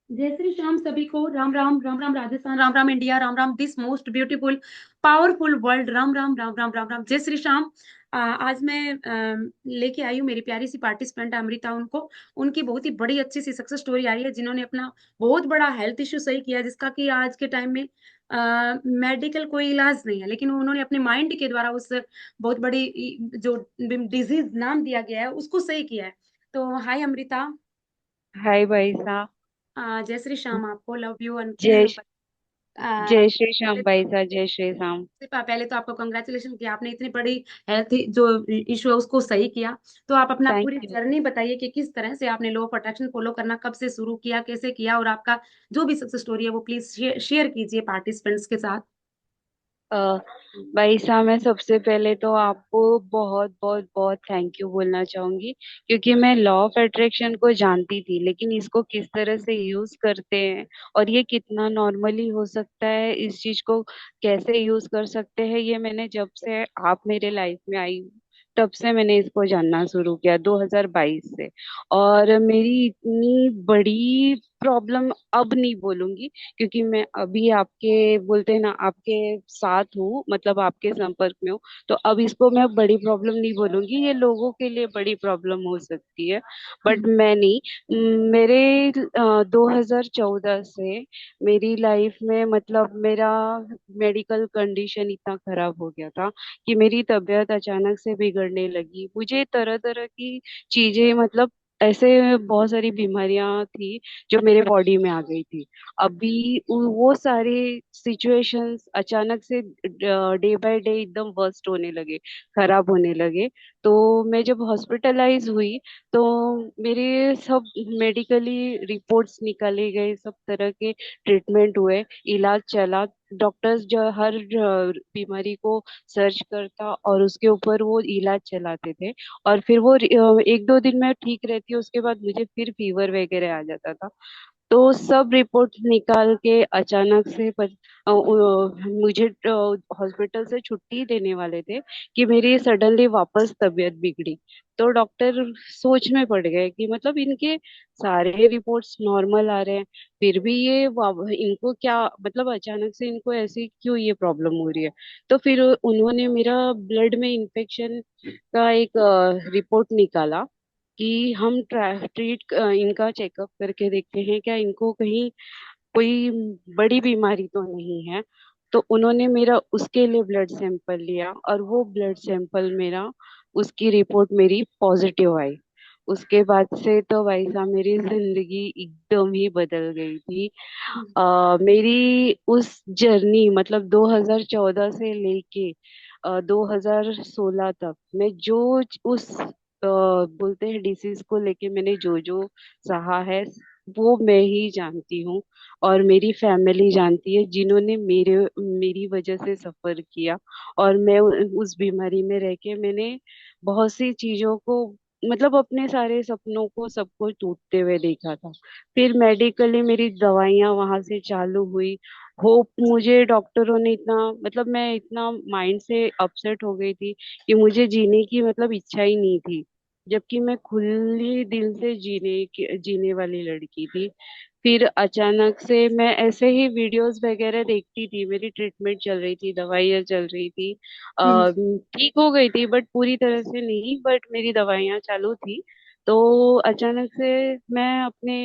जय श्री श्याम सभी को। Ram Ram, Ram Ram Rajasthan, Ram Ram India, Ram Ram this most beautiful powerful world. Ram Ram, Ram Ram, Ram Ram, जय श्री श्याम। आज मैं लेके आई हूँ मेरी प्यारी सी पार्टिसिपेंट अमृता। उनको उनकी बहुत ही बड़ी अच्छी सी सक्सेस स्टोरी आई है, जिन्होंने अपना बहुत बड़ा हेल्थ इश्यू सही किया, जिसका कि आज के टाइम में मेडिकल कोई इलाज नहीं है, लेकिन उन्होंने अपने माइंड के द्वारा उस बहुत बड़ी जो डिजीज नाम दिया गया है उसको सही किया है। तो हाय अमृता। हाय भाई साहब। जय श्री श्याम, आपको लव यू। जय जय श्री श्याम पहले भाई साहब, जय श्री श्याम। पहले तो आपको कंग्रेचुलेशन कि आपने इतनी बड़ी हेल्थ जो इशू है उसको सही किया। तो आप अपना थैंक पूरी यू। जर्नी बताइए कि किस तरह से आपने लॉ ऑफ अट्रैक्शन फॉलो करना कब से शुरू किया, कैसे किया, और आपका जो भी सक्सेस स्टोरी है वो प्लीज शेयर कीजिए पार्टिसिपेंट्स के साथ। अ, भाई साहब, मैं सबसे पहले तो आपको बहुत बहुत बहुत थैंक यू बोलना चाहूंगी, क्योंकि मैं लॉ ऑफ अट्रैक्शन को जानती थी, लेकिन इसको किस तरह से यूज करते हैं और ये कितना नॉर्मली हो सकता है, इस चीज को कैसे यूज कर सकते हैं, ये मैंने जब से आप मेरे लाइफ में आई तब से मैंने इसको जानना शुरू किया 2022 से। और मेरी इतनी बड़ी प्रॉब्लम अब नहीं बोलूंगी, क्योंकि मैं अभी आपके बोलते हैं ना आपके साथ हूँ, मतलब आपके संपर्क में हूँ। तो अब इसको मैं बड़ी प्रॉब्लम नहीं बोलूंगी, ये लोगों के लिए बड़ी प्रॉब्लम हो सकती है, बट हम्म। मैं नहीं। मेरे 2014 से मेरी लाइफ में मतलब मेरा मेडिकल कंडीशन इतना खराब हो गया था कि मेरी तबीयत अचानक से बिगड़ने लगी। मुझे तरह तरह की चीजें, मतलब ऐसे बहुत सारी बीमारियां थी जो मेरे बॉडी में आ गई थी। अभी वो सारे सिचुएशंस अचानक से डे बाय डे एकदम वर्स्ट होने लगे, खराब होने लगे। तो मैं जब हॉस्पिटलाइज हुई तो मेरे सब मेडिकली रिपोर्ट्स निकाले गए, सब तरह के ट्रीटमेंट हुए, इलाज चला। डॉक्टर्स जो हर बीमारी को सर्च करता और उसके ऊपर वो इलाज चलाते थे। और फिर वो एक दो दिन में ठीक रहती, उसके बाद मुझे फिर फीवर वगैरह आ जाता था। तो सब रिपोर्ट निकाल के अचानक से मुझे हॉस्पिटल से छुट्टी देने वाले थे कि मेरी सडनली वापस तबीयत बिगड़ी। तो डॉक्टर सोच में पड़ गए कि मतलब इनके सारे रिपोर्ट्स नॉर्मल आ रहे हैं, फिर भी ये इनको क्या, मतलब अचानक से इनको ऐसी क्यों ये प्रॉब्लम हो रही है। तो फिर उन्होंने मेरा ब्लड में इन्फेक्शन का एक रिपोर्ट निकाला कि हम ट्रीट इनका चेकअप करके देखते हैं क्या इनको कहीं कोई बड़ी बीमारी तो नहीं है। तो उन्होंने मेरा उसके लिए ब्लड सैंपल लिया और वो ब्लड सैंपल मेरा, उसकी रिपोर्ट मेरी पॉजिटिव आई। उसके बाद से तो भाई साहब मेरी जिंदगी एकदम ही बदल गई थी। मेरी उस जर्नी, मतलब 2014 से लेके 2016 तक मैं जो उस बोलते हैं डिसीज को लेके मैंने जो जो सहा है, वो मैं ही जानती हूँ। और मेरी फैमिली जानती है जिन्होंने मेरी वजह से सफर किया। और मैं उस बीमारी में रह के मैंने बहुत सी चीजों को, मतलब अपने सारे सपनों को सबको टूटते हुए देखा था। फिर मेडिकली मेरी दवाइयां वहां से चालू हुई। होप मुझे डॉक्टरों ने इतना, मतलब मैं इतना माइंड से अपसेट हो गई थी कि मुझे जीने की मतलब इच्छा ही नहीं थी, जबकि मैं खुली दिल से जीने वाली लड़की थी। फिर अचानक से मैं ऐसे ही वीडियोस वगैरह देखती थी, मेरी ट्रीटमेंट चल रही थी, दवाइयाँ चल रही थी। हम्म। ठीक हो गई थी बट पूरी तरह से नहीं, बट मेरी दवाइयाँ चालू थी। तो अचानक से मैं अपने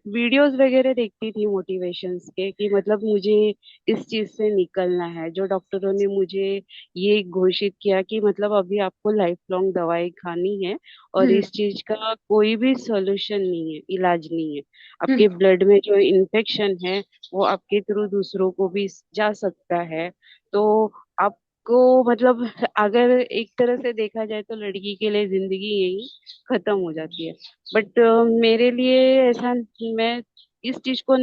वीडियोस वगैरह देखती थी मोटिवेशंस के, कि मतलब मुझे इस चीज से निकलना है। जो डॉक्टरों ने मुझे ये घोषित किया कि मतलब अभी आपको लाइफ लॉन्ग दवाई खानी है और हम्म। इस चीज का कोई भी सॉल्यूशन नहीं है, इलाज नहीं है। हम्म। आपके ब्लड में जो इन्फेक्शन है वो आपके थ्रू दूसरों को भी जा सकता है। तो आपको, मतलब अगर एक तरह से देखा जाए तो लड़की के लिए जिंदगी यही खत्म हो जाती है। बट मेरे लिए ऐसा, मैं इस चीज को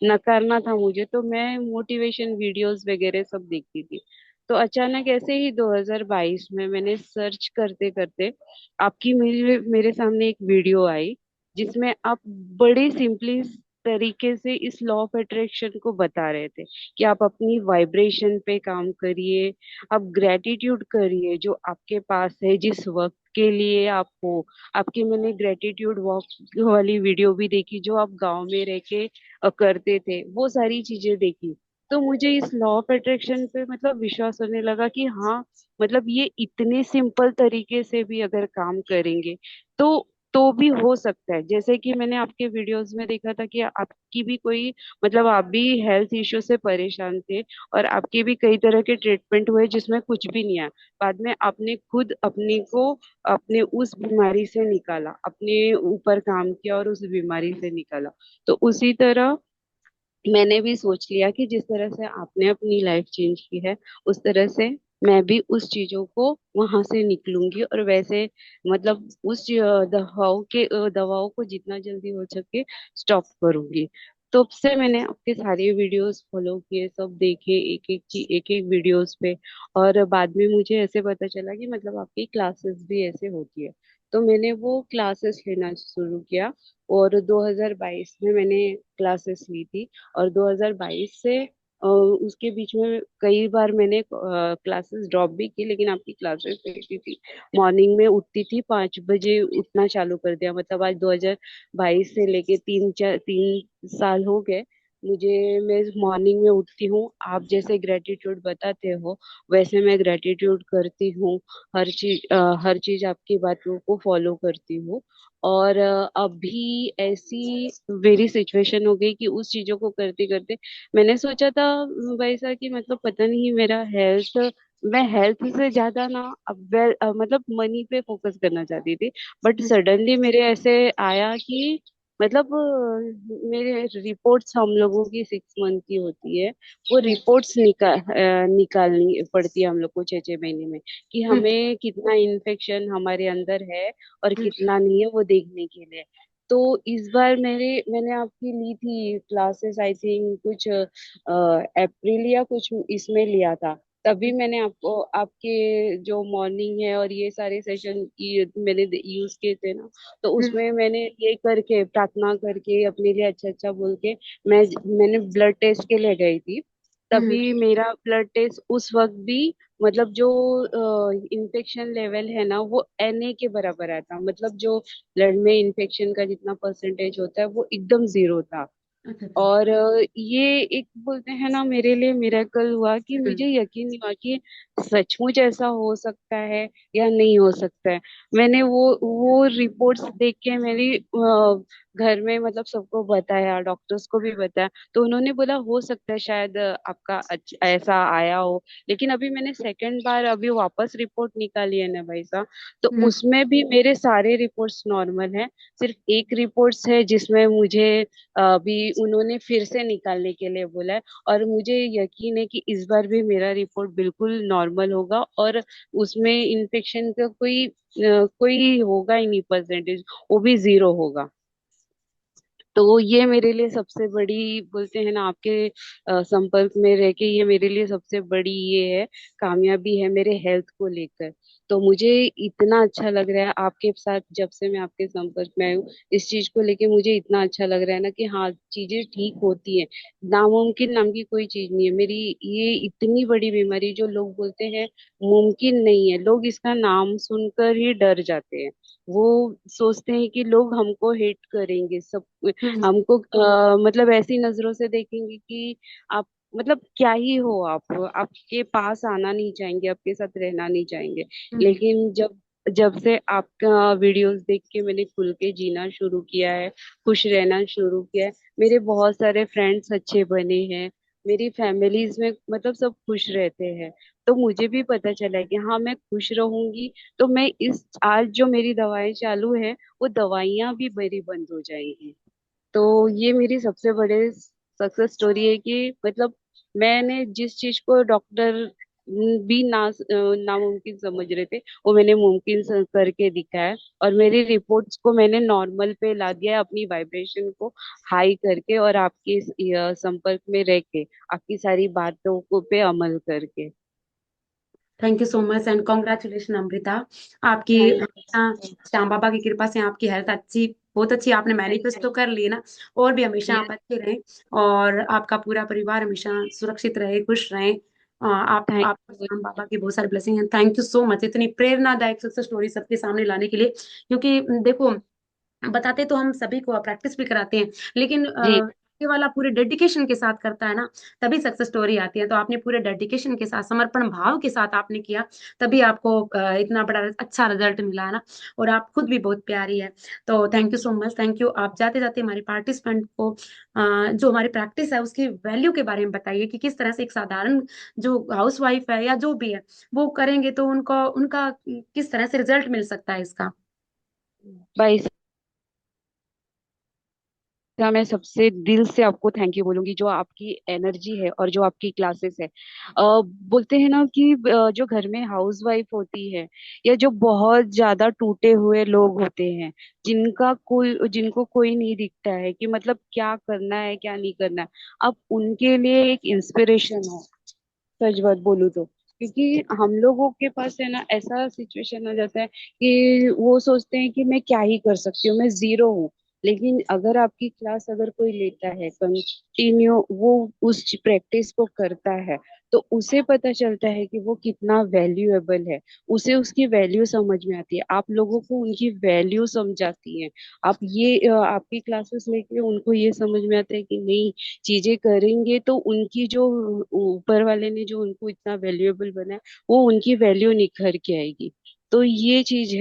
नकारना था मुझे, तो मैं मोटिवेशन वीडियोस वगैरह सब देखती थी। तो अचानक ऐसे ही 2022 में मैंने सर्च करते करते आपकी मेरे सामने एक वीडियो आई, जिसमें आप बड़े सिंपली तरीके से इस लॉ ऑफ अट्रैक्शन को बता रहे थे कि आप अपनी वाइब्रेशन पे काम करिए, आप ग्रेटिट्यूड करिए जो आपके पास है जिस वक्त, के लिए आप हो। आपकी मैंने ग्रेटिट्यूड वॉक वाली वीडियो भी देखी जो आप गांव में रह के करते थे, वो सारी चीजें देखी। तो मुझे इस लॉ ऑफ अट्रैक्शन पे मतलब विश्वास होने लगा कि हाँ, मतलब ये इतने सिंपल तरीके से भी अगर काम करेंगे तो तो भी हो सकता है। जैसे कि मैंने आपके वीडियोस में देखा था कि आपकी भी कोई मतलब आप भी हेल्थ इश्यू से परेशान थे और आपके भी कई तरह के ट्रीटमेंट हुए जिसमें कुछ भी नहीं आया। बाद में आपने खुद अपने को अपने उस बीमारी से निकाला, अपने ऊपर काम किया और उस बीमारी से निकाला। तो उसी तरह मैंने भी सोच लिया कि जिस तरह से आपने अपनी लाइफ चेंज की है उस तरह से मैं भी उस चीजों को वहां से निकलूंगी और वैसे मतलब उस दवाओं को जितना जल्दी हो सके स्टॉप करूंगी। तब से मैंने आपके सारे वीडियोस फॉलो किए, सब देखे, एक एक वीडियोस पे। और बाद में मुझे ऐसे पता चला कि मतलब आपकी क्लासेस भी ऐसे होती है। तो मैंने वो क्लासेस लेना शुरू किया और 2022 में मैंने क्लासेस ली थी। और 2022 से उसके बीच में कई बार मैंने क्लासेस ड्रॉप भी की, लेकिन आपकी क्लासेस रहती थी। मॉर्निंग में उठती थी, 5 बजे उठना चालू कर दिया। मतलब आज 2022 से लेके 3 साल हो गए मुझे। मैं मॉर्निंग में उठती हूँ, आप जैसे ग्रेटिट्यूड बताते हो वैसे मैं ग्रेटिट्यूड करती हूँ। हर चीज आपकी बातों को फॉलो करती हूँ। और अभी ऐसी मेरी सिचुएशन हो गई कि उस चीजों को करते करते मैंने सोचा था भाई साहब कि मतलब पता नहीं मेरा हेल्थ, मैं हेल्थ से ज्यादा ना अब मतलब मनी पे फोकस करना चाहती थी। बट हम्म सडनली मेरे ऐसे आया कि मतलब मेरे रिपोर्ट्स हम लोगों की 6 मंथ की होती है। वो हम्म रिपोर्ट्स निकालनी पड़ती है हम लोग को 6 6 महीने में, कि हम्म हमें कितना इन्फेक्शन हमारे अंदर है और हम्म कितना नहीं है वो देखने के लिए। तो इस बार मैंने आपकी ली थी क्लासेस, आई थिंक कुछ अप्रैल या कुछ इसमें लिया था। तभी मैंने आपको आपके जो मॉर्निंग है और ये सारे सेशन मैंने यूज किए थे ना। तो हम्म उसमें मैंने ये करके प्रार्थना करके अपने लिए अच्छा अच्छा बोल के मैंने ब्लड टेस्ट के लिए गई थी। हम्म तभी मेरा ब्लड टेस्ट उस वक्त भी मतलब जो इन्फेक्शन लेवल है ना वो Na के बराबर आया था। मतलब जो ब्लड में इन्फेक्शन का जितना परसेंटेज होता है वो एकदम जीरो था। अच्छा अच्छा। और ये एक बोलते हैं ना मेरे लिए मिरेकल हुआ कि हम्म मुझे यकीन नहीं हुआ कि सचमुच ऐसा हो सकता है या नहीं हो सकता है। मैंने वो रिपोर्ट्स देख के मेरी घर में मतलब सबको बताया, डॉक्टर्स को भी बताया। तो उन्होंने बोला हो सकता है शायद आपका ऐसा आया हो। लेकिन अभी मैंने सेकंड बार अभी वापस रिपोर्ट निकाली है ना भाई साहब, तो हम्म उसमें भी मेरे सारे रिपोर्ट्स नॉर्मल हैं। सिर्फ एक रिपोर्ट्स है जिसमें मुझे अभी उन्होंने फिर से निकालने के लिए बोला है। और मुझे यकीन है कि इस बार भी मेरा रिपोर्ट बिल्कुल नॉर्मल होगा और उसमें इन्फेक्शन का कोई होगा ही नहीं परसेंटेज, वो भी जीरो होगा। तो ये मेरे लिए सबसे बड़ी बोलते हैं ना आपके संपर्क में रह के ये मेरे लिए सबसे बड़ी ये है कामयाबी है मेरे हेल्थ को लेकर। तो मुझे इतना अच्छा लग रहा है आपके साथ जब से मैं आपके संपर्क में आई हूँ। इस चीज को लेके मुझे इतना अच्छा लग रहा है ना कि हाँ चीजें ठीक होती हैं। नामुमकिन नाम की कोई चीज नहीं है मेरी। ये इतनी बड़ी बीमारी जो लोग बोलते हैं मुमकिन नहीं है, लोग इसका नाम सुनकर ही डर जाते हैं। वो सोचते हैं कि लोग हमको हेट करेंगे, सब हम्म हमको मतलब ऐसी नजरों से देखेंगे कि आप मतलब क्या ही हो, आप आपके पास आना नहीं चाहेंगे, आपके साथ रहना नहीं चाहेंगे। हम्म लेकिन जब जब से आपका वीडियोस देख के मैंने खुल के जीना शुरू किया है, खुश रहना शुरू किया है, मेरे बहुत सारे फ्रेंड्स अच्छे बने हैं, मेरी फैमिलीज में मतलब सब खुश रहते हैं। तो मुझे भी पता चला है कि हाँ मैं खुश रहूंगी तो मैं इस आज जो मेरी दवाएं चालू है वो दवाइयां भी मेरी बंद हो जाएंगी। तो ये मेरी सबसे बड़े सक्सेस स्टोरी है कि मतलब मैंने जिस चीज को डॉक्टर भी नामुमकिन समझ रहे थे वो मैंने मुमकिन करके दिखाया। और मेरी रिपोर्ट्स को मैंने नॉर्मल पे ला दिया है, अपनी वाइब्रेशन को हाई करके और आपके संपर्क में रह के आपकी सारी बातों को पे अमल करके। Thank you so much and congratulation Amrita. आपकी थैंक हमेशा श्याम बाबा की कृपा से आपकी हेल्थ अच्छी, बहुत अच्छी, आपने मैनिफेस्ट तो कर ली ना। और भी हमेशा यू। आप अच्छे रहें और आपका पूरा परिवार हमेशा सुरक्षित रहे, खुश रहे। आप थैंक यू। श्याम बाबा की बहुत सारी ब्लेसिंग है। थैंक यू सो मच इतनी प्रेरणादायक सक्सेस स्टोरी सबके सामने लाने के लिए। क्योंकि देखो, बताते तो हम सभी को, प्रैक्टिस भी कराते हैं, लेकिन जी। ये वाला पूरे डेडिकेशन के साथ करता है ना, तभी सक्सेस स्टोरी आती है। तो आपने पूरे डेडिकेशन के साथ, समर्पण भाव के साथ आपने किया, तभी आपको इतना बड़ा अच्छा रिजल्ट मिला है ना। और आप खुद भी बहुत प्यारी है। तो thank you so much, thank you. आप जाते जाते हमारे पार्टिसिपेंट को जो हमारी प्रैक्टिस है उसकी वैल्यू के बारे में बताइए, कि किस तरह से एक साधारण जो हाउस वाइफ है या जो भी है वो करेंगे तो उनको, उनका किस तरह से रिजल्ट मिल सकता है इसका। भाई साहब, मैं सबसे दिल से आपको थैंक यू बोलूंगी, जो आपकी एनर्जी है और जो आपकी क्लासेस है। बोलते हैं ना कि जो घर में हाउस वाइफ होती है, या जो बहुत ज्यादा टूटे हुए लोग होते हैं, जिनको कोई नहीं दिखता है कि मतलब क्या करना है क्या नहीं करना है, आप उनके लिए एक इंस्पिरेशन हो। सच बात बोलूं तो, क्योंकि हम लोगों के पास है ना, ऐसा सिचुएशन हो जाता है कि वो सोचते हैं कि मैं क्या ही कर सकती हूँ, मैं जीरो हूँ। लेकिन अगर आपकी क्लास अगर कोई लेता है कंटिन्यू, वो उस प्रैक्टिस को करता है, तो उसे पता चलता है कि वो कितना वैल्यूएबल है। उसे उसकी वैल्यू समझ में आती है, आप लोगों को उनकी वैल्यू समझाती है। आप ये आपकी क्लासेस लेके उनको ये समझ में आता है कि नहीं, चीजें करेंगे तो उनकी जो ऊपर वाले ने जो उनको इतना वैल्यूएबल बनाया, वो उनकी वैल्यू निखर के आएगी। तो ये चीज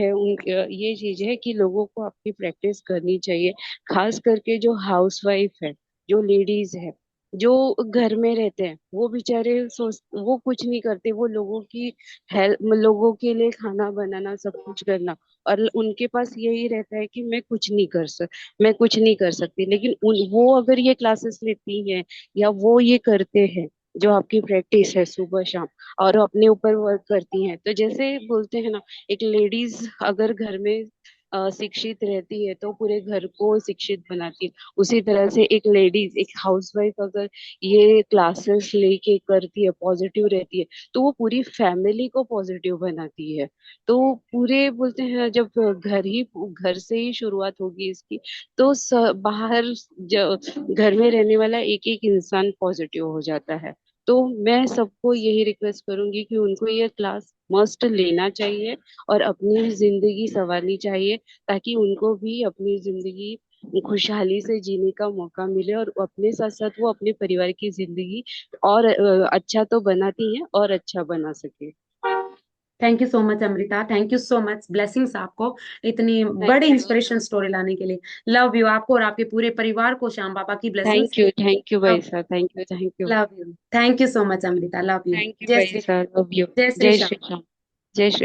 है कि लोगों को अपनी प्रैक्टिस करनी चाहिए। खास करके जो हाउस वाइफ है, जो लेडीज है, जो घर में रहते हैं, वो बेचारे सोच वो कुछ नहीं करते, वो लोगों की हेल्प, लोगों के लिए खाना बनाना, सब कुछ करना, और उनके पास यही रहता है कि मैं कुछ नहीं कर सकती। लेकिन वो अगर ये क्लासेस लेती हैं, या वो ये करते हैं, जो आपकी प्रैक्टिस है सुबह शाम, और अपने ऊपर वर्क करती हैं, तो जैसे बोलते हैं ना, एक लेडीज अगर घर में शिक्षित रहती है तो पूरे घर को शिक्षित बनाती है। उसी तरह से एक लेडीज, एक हाउसवाइफ अगर ये क्लासेस लेके करती है, पॉजिटिव रहती है, तो वो पूरी फैमिली को पॉजिटिव बनाती है। तो पूरे बोलते हैं, जब घर से ही शुरुआत होगी इसकी, तो बाहर घर में रहने वाला एक एक इंसान पॉजिटिव हो जाता है। तो मैं सबको यही रिक्वेस्ट करूंगी कि उनको ये क्लास मस्ट लेना चाहिए, और अपनी जिंदगी संवारनी चाहिए, ताकि उनको भी अपनी जिंदगी खुशहाली से जीने का मौका मिले, और अपने साथ साथ वो अपने परिवार की जिंदगी और अच्छा तो बनाती हैं, और अच्छा बना सके। Thank you so much Amrita, thank you so much, blessings आपको इतनी थैंक बड़ी यू। इंस्पिरेशन स्टोरी लाने के लिए। लव यू आपको और आपके पूरे परिवार को, श्याम बाबा की ब्लेसिंग्स। थैंक यू लव, भाई साहब, thank you. Love you, thank you so much Amrita, love you. Thank you जय भाई श्री, साहब, लव यू। जय श्री जय श्याम। श्री राम। जय श्री